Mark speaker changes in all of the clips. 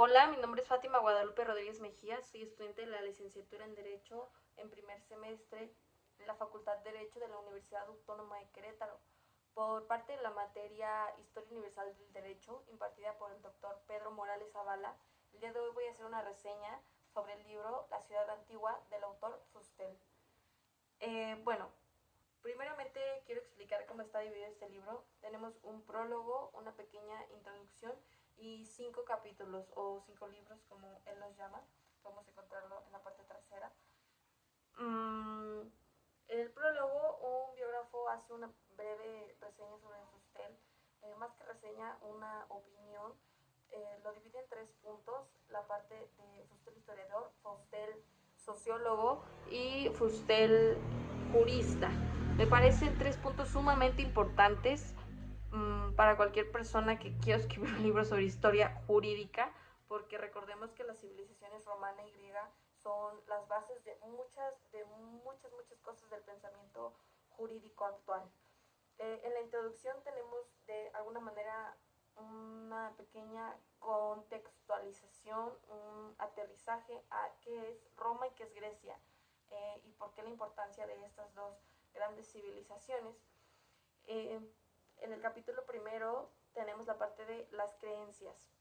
Speaker 1: Hola, mi nombre es Fátima Guadalupe Rodríguez Mejía, soy estudiante de la licenciatura en Derecho en primer semestre en la Facultad de Derecho de la Universidad Autónoma de Querétaro, por parte de la materia Historia Universal del Derecho, impartida por el doctor Pedro Morales Zavala. El día de hoy voy a hacer una reseña sobre el libro La Ciudad Antigua del autor Fustel. Bueno, primeramente quiero explicar cómo está dividido este libro. Tenemos un prólogo, una pequeña introducción y 5 capítulos o 5 libros como él los llama. Podemos encontrarlo en la parte trasera. Mm, en el prólogo, un biógrafo hace una breve reseña sobre Fustel. Más que reseña, una opinión. Lo divide en 3 puntos: la parte de Fustel historiador, Fustel sociólogo y Fustel jurista. Me parecen 3 puntos sumamente importantes para cualquier persona que quiera escribir un libro sobre historia jurídica, porque recordemos que las civilizaciones romana y griega son las bases de muchas cosas del pensamiento jurídico actual. En la introducción tenemos de alguna manera una pequeña contextualización, un aterrizaje a qué es Roma y qué es Grecia, y por qué la importancia de estas dos grandes civilizaciones. Eh, en el capítulo primero tenemos la parte de las creencias.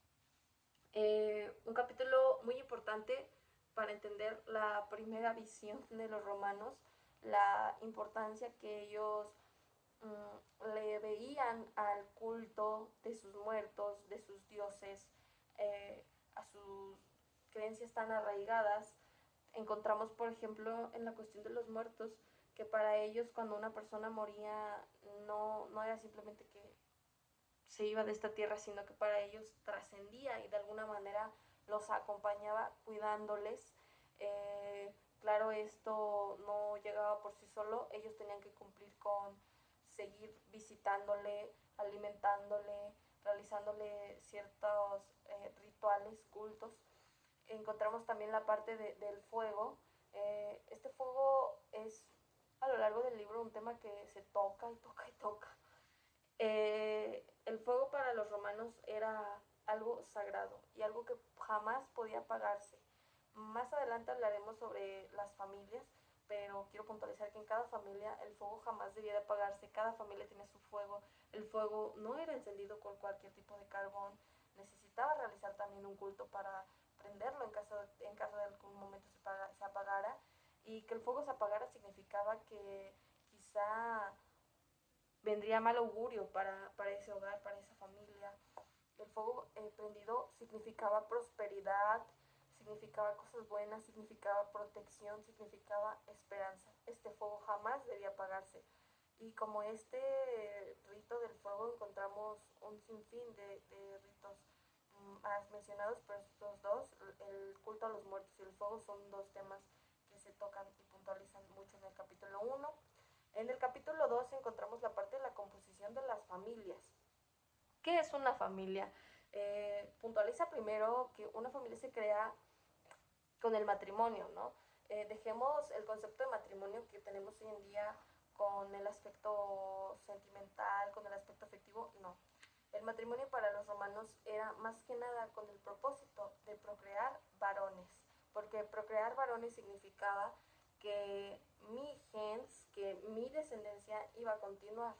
Speaker 1: Un capítulo muy importante para entender la primera visión de los romanos, la importancia que ellos le veían al culto de sus muertos, de sus dioses, a sus creencias tan arraigadas. Encontramos, por ejemplo, en la cuestión de los muertos, que para ellos cuando una persona moría no era simplemente que se iba de esta tierra, sino que para ellos trascendía y de alguna manera los acompañaba cuidándoles. Claro, esto no llegaba por sí solo, ellos tenían que cumplir con seguir visitándole, alimentándole, realizándole ciertos rituales, cultos. Encontramos también la parte del fuego. Este fuego es a lo largo del libro un tema que se toca y toca y toca. El fuego para los romanos era algo sagrado y algo que jamás podía apagarse. Más adelante hablaremos sobre las familias, pero quiero puntualizar que en cada familia el fuego jamás debía de apagarse. Cada familia tiene su fuego. El fuego no era encendido con cualquier tipo de carbón. Necesitaba realizar también un culto para prenderlo en caso de algún momento se apagara. Y que el fuego se apagara significaba que quizá vendría mal augurio para ese hogar, para esa familia. El fuego prendido significaba prosperidad, significaba cosas buenas, significaba protección, significaba esperanza. Este fuego jamás debía apagarse. Y como este rito del fuego encontramos un sinfín de ritos más mencionados, pero estos dos, el culto a los muertos y el fuego, son dos temas que se tocan y puntualizan mucho en el capítulo 1. En el capítulo 2 encontramos la parte de la composición de las familias. ¿Qué es una familia? Puntualiza primero que una familia se crea con el matrimonio, ¿no? Dejemos el concepto de matrimonio que tenemos hoy en día con el aspecto sentimental, con el aspecto afectivo, no. El matrimonio para los romanos era más que nada con el propósito de procrear varones, porque procrear varones significaba que mi gens, que mi descendencia iba a continuar.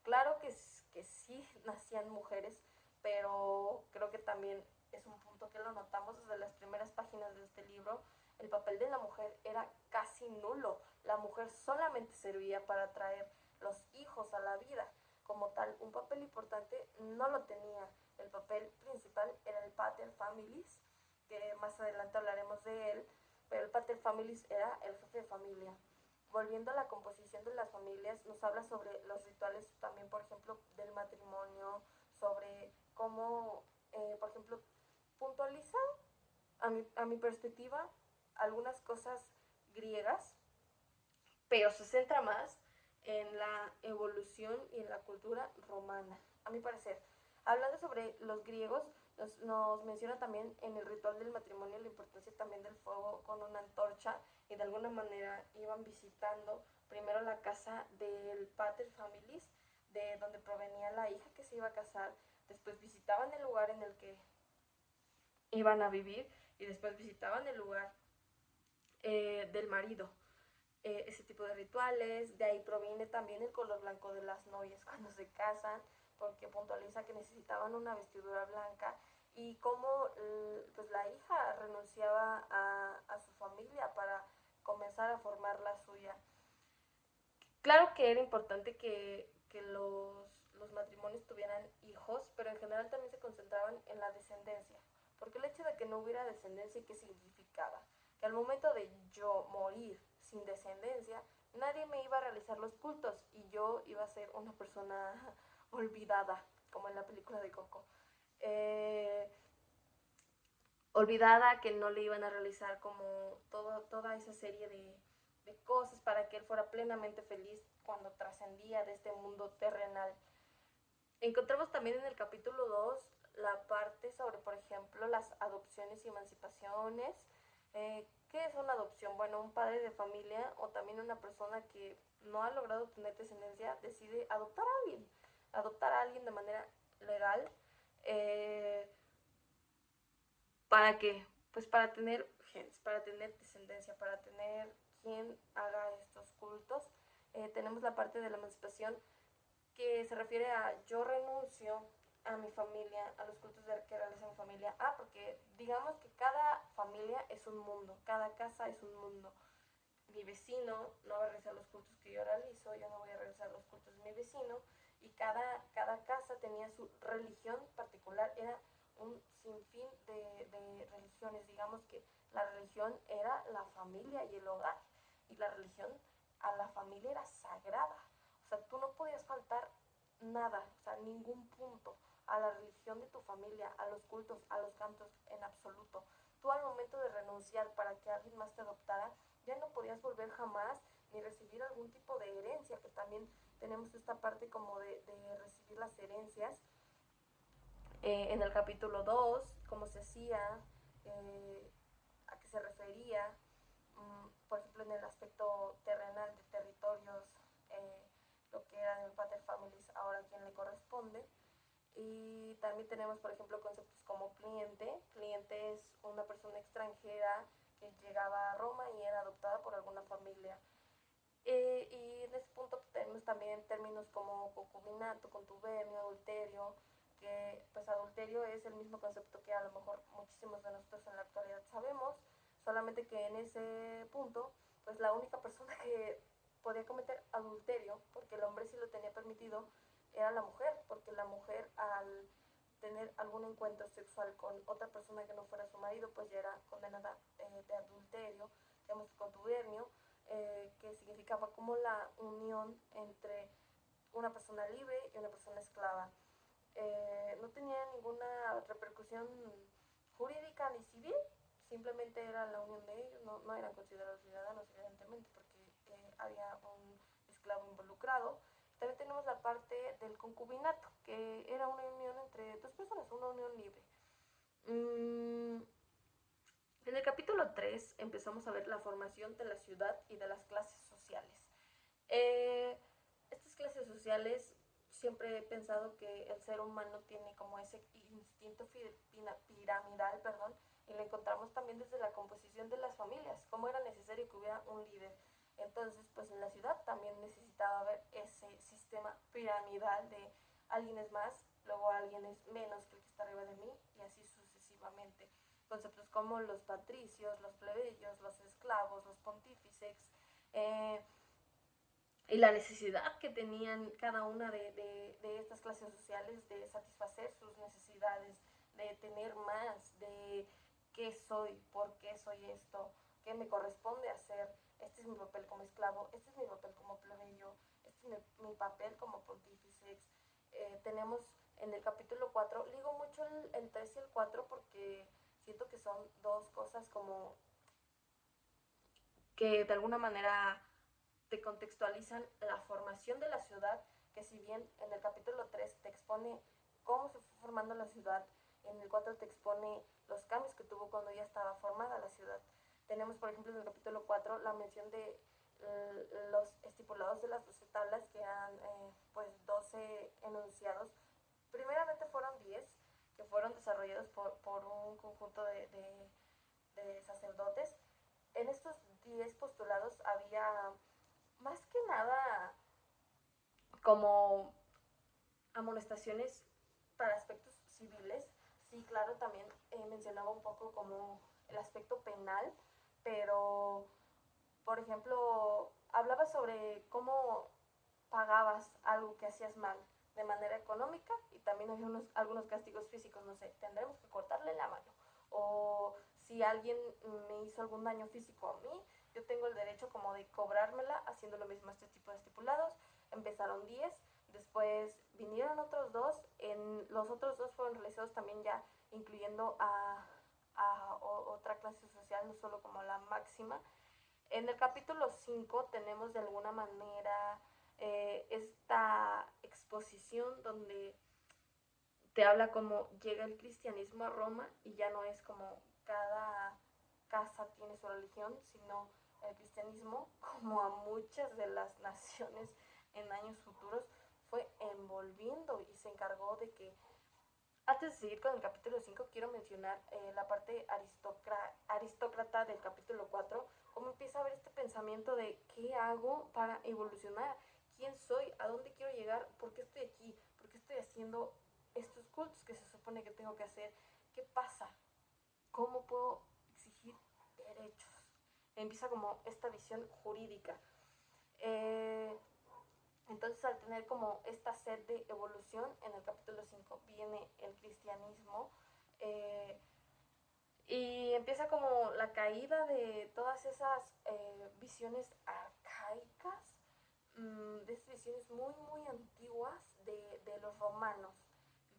Speaker 1: Claro que sí nacían mujeres, pero creo que también es un punto que lo notamos desde las primeras páginas de este libro. El papel de la mujer era casi nulo. La mujer solamente servía para traer los hijos a la vida. Como tal, un papel importante no lo tenía. El papel principal era el pater familis, que más adelante hablaremos de él, pero el pater familis era el jefe de familia. Volviendo a la composición de las familias, nos habla sobre los rituales también, por ejemplo, del matrimonio, sobre cómo, por ejemplo, puntualiza a mi perspectiva algunas cosas griegas, pero se centra más en la evolución y en la cultura romana, a mi parecer. Hablando sobre los griegos, nos menciona también en el ritual del matrimonio la importancia también del fuego con una antorcha, y de alguna manera iban visitando primero la casa del pater familis, de donde provenía la hija que se iba a casar. Después visitaban el lugar iban a vivir y después visitaban el lugar del marido. Ese tipo de rituales, de ahí proviene también el color blanco de las novias cuando se casan, porque puntualiza que necesitaban una vestidura blanca y cómo pues la hija renunciaba a su familia para comenzar a formar la suya. Claro que era importante que los matrimonios tuvieran hijos, pero en general también se concentraban en la descendencia, porque el hecho de que no hubiera descendencia, ¿qué significaba? Que al momento de yo morir sin descendencia, nadie me iba a realizar los cultos y yo iba a ser una persona olvidada, como en la película de Coco. Eh, Olvidada, que no le iban a realizar como toda esa serie de cosas para que él fuera plenamente feliz cuando trascendía de este mundo terrenal. Encontramos también en el capítulo 2 la parte sobre, por ejemplo, las adopciones y emancipaciones. ¿Qué es una adopción? Bueno, un padre de familia o también una persona que no ha logrado tener descendencia decide adoptar a alguien de manera legal. Eh, ¿Para qué? Pues para tener genes, para tener descendencia, para tener quien haga estos cultos. Tenemos la parte de la emancipación que se refiere a yo renuncio a mi familia, a los cultos que realiza mi familia. Porque digamos que cada familia es un mundo, cada casa es un mundo. Mi vecino no va a realizar los cultos que yo realizo, yo no voy a realizar los cultos de mi vecino, y cada casa tenía su religión particular, era un sinfín de religiones. Digamos que la religión era la familia y el hogar, y la religión a la familia era sagrada. O sea, tú no podías faltar nada, o sea, ningún punto a la religión de tu familia, a los cultos, a los cantos, en absoluto. Tú al momento de renunciar para que alguien más te adoptara, ya no podías volver jamás ni recibir algún tipo de herencia, que también tenemos esta parte como de recibir las herencias. En el capítulo 2 cómo se hacía, a qué se refería, por ejemplo, en el aspecto terrenal de territorios, lo que eran el pater families, ahora a quién le corresponde. Y también tenemos, por ejemplo, conceptos como cliente. Cliente es una persona extranjera que llegaba a Roma y era adoptada por alguna familia. Y en ese punto tenemos también términos como concubinato, contubernio, adulterio, que pues adulterio es el mismo concepto que a lo mejor muchísimos de nosotros en la actualidad sabemos, solamente que en ese punto pues la única persona que podía cometer adulterio, porque el hombre sí lo tenía permitido, era la mujer, porque la mujer al tener algún encuentro sexual con otra persona que no fuera su marido, pues ya era condenada de adulterio. Tenemos contubernio, que significaba como la unión entre una persona libre y una persona esclava. No tenía ninguna repercusión jurídica ni civil, simplemente era la unión de ellos, no eran considerados ciudadanos, evidentemente, porque había un esclavo involucrado. También tenemos la parte del concubinato, que era una unión entre dos personas, una unión libre. En el capítulo 3 empezamos a ver la formación de la ciudad y de las clases sociales. Estas clases sociales, siempre he pensado que el ser humano tiene como ese instinto piramidal, y lo encontramos también desde la composición de las familias, cómo era necesario que hubiera un líder. Entonces, pues en la ciudad también necesitaba haber ese sistema piramidal de alguien es más, luego alguien es menos que el que está arriba de mí, y así sucesivamente. Conceptos como los patricios, los plebeyos, los esclavos, los pontífices, eh, y la necesidad que tenían cada una de estas clases sociales de satisfacer sus necesidades, de tener más, de qué soy, por qué soy esto, qué me corresponde hacer, este es mi papel como esclavo, este es mi papel como plebeyo, este es mi papel como pontífice. Tenemos en el capítulo 4, digo mucho el 3 y el 4 porque siento que son dos cosas como que de alguna manera te contextualizan la formación de la ciudad, que si bien en el capítulo 3 te expone cómo se fue formando la ciudad, en el 4 te expone los cambios que tuvo cuando ya estaba formada la ciudad. Tenemos, por ejemplo, en el capítulo 4 la mención de los estipulados de las 12 tablas, que eran pues 12 enunciados. Primeramente fueron 10, que fueron desarrollados por un conjunto 10 postulados había más que nada como amonestaciones para aspectos civiles. Sí, claro, también mencionaba un poco como el aspecto penal, pero, por ejemplo, hablaba sobre cómo pagabas algo que hacías mal de manera económica y también había algunos castigos físicos, no sé, tendremos que cortarle la mano o si alguien me hizo algún daño físico a mí, yo tengo el derecho como de cobrármela haciendo lo mismo este tipo de estipulados. Empezaron 10, después vinieron otros dos, los otros dos fueron realizados también ya incluyendo a otra clase social, no solo como la máxima. En el capítulo 5 tenemos de alguna manera esta exposición donde te habla cómo llega el cristianismo a Roma y ya no es como cada casa tiene su religión, sino el cristianismo, como a muchas de las naciones en años futuros, fue envolviendo y se encargó de que, antes de seguir con el capítulo 5, quiero mencionar la parte aristócrata del capítulo 4, cómo empieza a haber este pensamiento de qué hago para evolucionar, quién soy, a dónde quiero llegar, por qué estoy aquí, por qué estoy haciendo estos cultos que se supone que tengo que hacer, qué pasa, cómo puedo exigir derechos. Empieza como esta visión jurídica. Eh, entonces, al tener como esta sed de evolución, en el capítulo 5 viene el cristianismo eh, y empieza como la caída de todas esas visiones arcaicas, de esas visiones muy, muy antiguas de los romanos.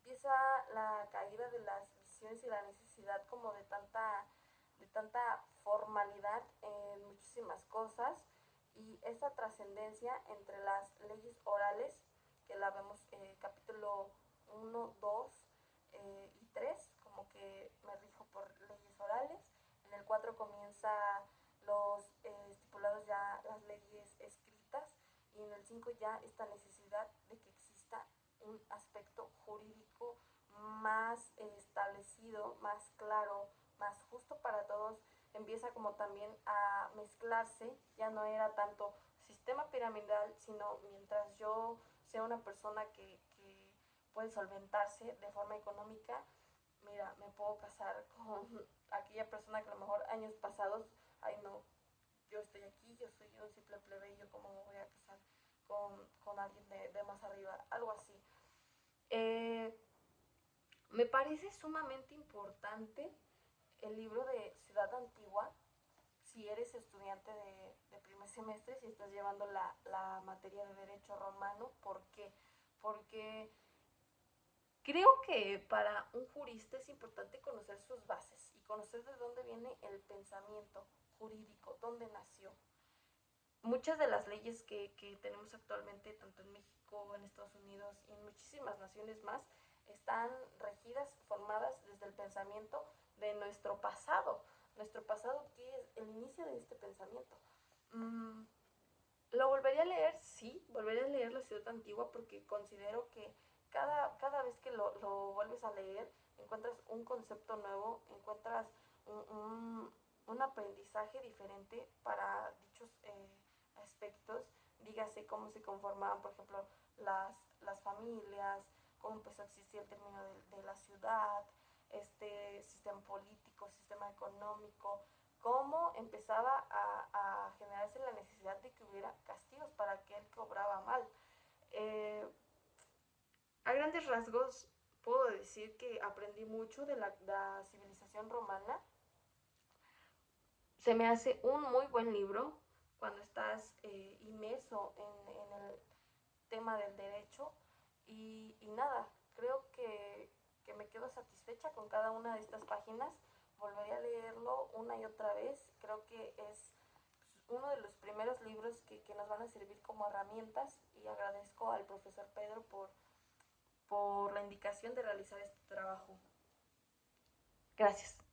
Speaker 1: Empieza la caída de las visiones y la necesidad como de tanta formalidad en muchísimas cosas y esa trascendencia entre las leyes orales, que la vemos capítulo 1, 2 y 3, como que me rijo por leyes orales. En el 4 comienza los estipulados ya las leyes escritas y en el 5 ya esta necesidad de que exista un aspecto jurídico más establecido, más claro, más justo para todos. Empieza como también a mezclarse, ya no era tanto sistema piramidal, sino mientras yo sea una persona que puede solventarse de forma económica, mira, me puedo casar con aquella persona que a lo mejor años pasados, ay no, yo estoy aquí, yo soy un simple plebeyo, ¿cómo me voy a casar con alguien de más arriba? Algo así. Eh, Me parece sumamente importante el libro de Ciudad Antigua si eres estudiante de primer semestre, si estás llevando la materia de Derecho Romano. ¿Por qué? Porque creo que para un jurista es importante conocer sus bases y conocer de dónde viene el pensamiento jurídico, dónde nació. Muchas de las leyes que tenemos actualmente, tanto en México, en Estados Unidos y en muchísimas naciones más, están regidas, formadas desde el pensamiento de nuestro pasado que es el inicio de este pensamiento. Mm, ¿Lo volvería a leer? Sí, volvería a leer La Ciudad Antigua porque considero que cada vez que lo vuelves a leer encuentras un concepto nuevo, encuentras un, un, un aprendizaje diferente para dichos aspectos, dígase cómo se conformaban, por ejemplo, las familias, cómo empezó a existir el término de la ciudad, este sistema político, sistema económico, cómo empezaba a generarse la necesidad de que hubiera castigos para aquel que obraba mal. Eh, a grandes rasgos, puedo decir que aprendí mucho de la civilización romana. Se me hace un muy buen libro cuando estás inmerso en el tema del derecho y nada, creo que me quedo satisfecha con cada una de estas páginas. Volveré a leerlo una y otra vez. Creo que es uno de los primeros libros que nos van a servir como herramientas y agradezco al profesor Pedro por la indicación de realizar este trabajo. Gracias.